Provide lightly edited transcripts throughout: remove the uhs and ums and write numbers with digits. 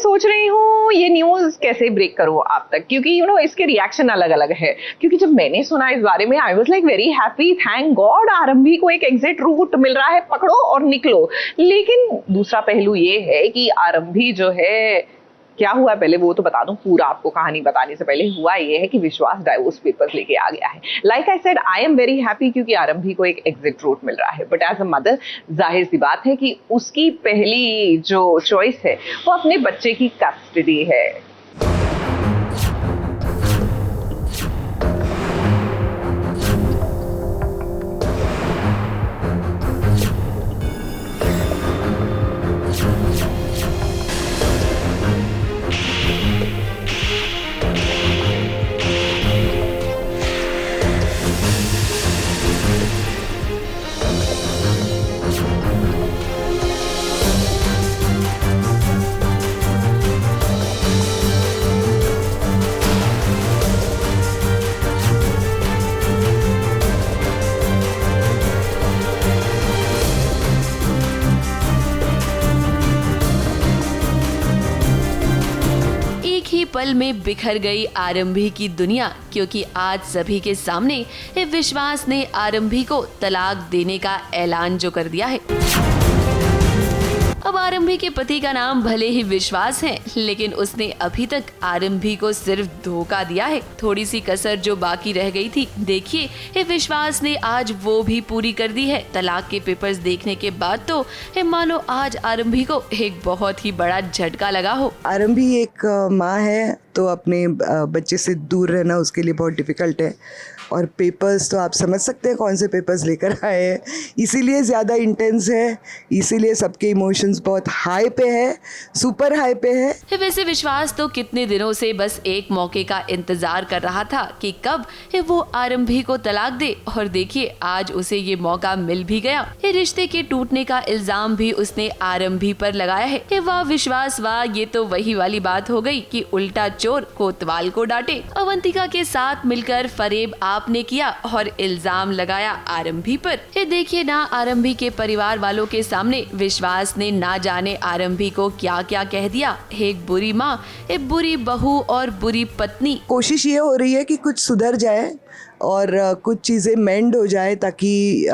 सोच रही हूँ ये न्यूज कैसे ब्रेक करूँ आप तक, क्योंकि इसके रिएक्शन अलग अलग है। क्योंकि जब मैंने सुना इस बारे में, I was like very happy, thank God आरंभी को एक एग्जिट रूट मिल रहा है, पकड़ो और निकलो। लेकिन दूसरा पहलू ये है कि आरंभी जो है, क्या हुआ पहले वो तो बता दूं, पूरा आपको कहानी बताने से पहले। हुआ ये है कि विश्वास डाइवोर्स पेपर्स लेके आ गया है। Like I said, I am very happy क्योंकि आरंभी को एक एग्जिट रूट मिल रहा है। बट एज अ मदर जाहिर सी बात है कि उसकी पहली जो चॉइस है वो अपने बच्चे की कस्टडी है। पल में बिखर गई आरंभी की दुनिया, क्योंकि आज सभी के सामने विश्वास ने आरंभी को तलाक देने का ऐलान जो कर दिया है। अब आरंभी के पति का नाम भले ही विश्वास है, लेकिन उसने अभी तक आरंभी को सिर्फ धोखा दिया है। थोड़ी सी कसर जो बाकी रह गई थी, देखिए विश्वास ने आज वो भी पूरी कर दी है। तलाक के पेपर्स देखने के बाद तो मानो आज आरंभी को एक बहुत ही बड़ा झटका लगा हो। आरंभी एक माँ है तो अपने बच्चे से दूर रहना उसके लिए बहुत डिफ़िकल्ट है, और पेपर्स तो आप समझ सकते हैं कौन से पेपर्स लेकर आए हैं, इसीलिए ज़्यादा इंटेंस है, इसीलिए सबके इमोशंस बहुत हाई पे है, सुपर हाई पे है। वैसे विश्वास तो कितने दिनों से बस एक मौके का इंतजार कर रहा था कि कब वो आरंभी को तलाक दे, और देखिए आज उसे ये मौका मिल भी गया। रिश्ते के टूटने का इल्जाम भी उसने आरंभी पर लगाया है। वाह विश्वास वाह, ये तो वही वाली बात हो गई कि उल्टा चोर कोतवाल को डांटे। अवंतिका के साथ मिलकर फरेब आपने किया और इल्जाम लगाया आरंभी पर। ये देखिए ना, आरंभी के परिवार वालों के सामने विश्वास ने ना जाने आरंभी को क्या क्या कह दिया। एक बुरी माँ, एक बुरी बहू और बुरी पत्नी। कोशिश ये हो रही है कि कुछ सुधर जाए और कुछ चीज़ें मेंड हो जाए, ताकि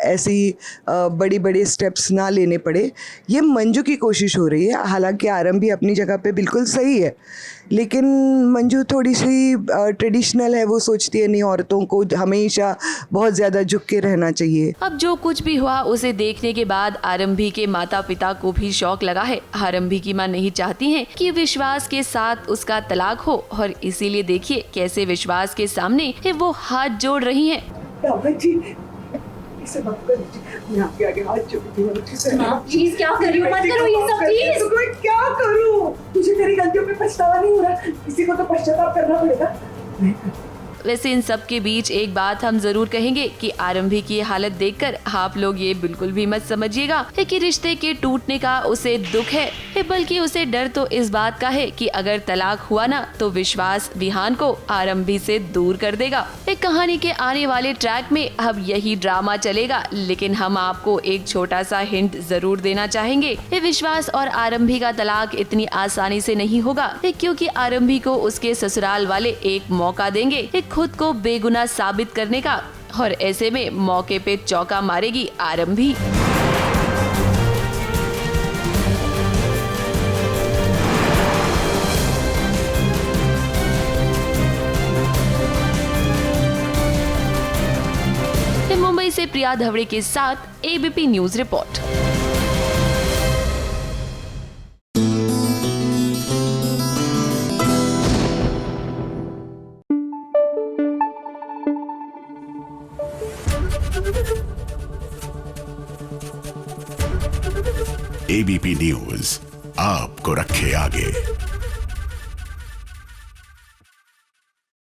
ऐसी बड़ी बड़ी स्टेप्स ना लेने पड़े। ये मंजू की कोशिश हो रही है। हालांकि आरंभी अपनी जगह पे बिल्कुल सही है, लेकिन मंजू थोड़ी सी ट्रेडिशनल है। वो सोचती है नहीं, औरतों को हमेशा बहुत ज़्यादा झुक के रहना चाहिए। अब जो कुछ भी हुआ उसे देखने के बाद आरंभी के माता पिता को भी शौक लगा है। आरंभी की माँ नहीं चाहती है कि विश्वास के साथ उसका तलाक हो, और इसीलिए देखिए कैसे विश्वास के सामने वो हाथ जोड़ रही हैं। इसे मत कर, मैं आपके आगे हाथ जोड़ती हूँ। प्लीज क्या कर रही हो, मत करो ये सब प्लीज। तो मैं क्या करूँ? तुझे तेरी गलतियों पे पछतावा नहीं हो रहा? किसी को तो पश्चाताप करना पड़ेगा। वैसे इन सब के बीच एक बात हम जरूर कहेंगे कि आरंभी की हालत देखकर आप लोग ये बिल्कुल भी मत समझिएगा कि रिश्ते के टूटने का उसे दुख है, बल्कि उसे डर तो इस बात का है कि अगर तलाक हुआ ना तो विश्वास विहान को आरंभी से दूर कर देगा। एक कहानी के आने वाले ट्रैक में अब यही ड्रामा चलेगा, लेकिन हम आपको एक छोटा सा हिंट जरूर देना चाहेंगे। विश्वास और आरंभी का तलाक इतनी आसानी से नहीं होगा, क्योंकि आरंभी को उसके ससुराल वाले एक मौका देंगे खुद को बेगुनाह साबित करने का, और ऐसे में मौके पे चौका मारेगी आरंभी। मुंबई से प्रिया धवड़े के साथ ABP news report. ABP news आपको रखे आगे।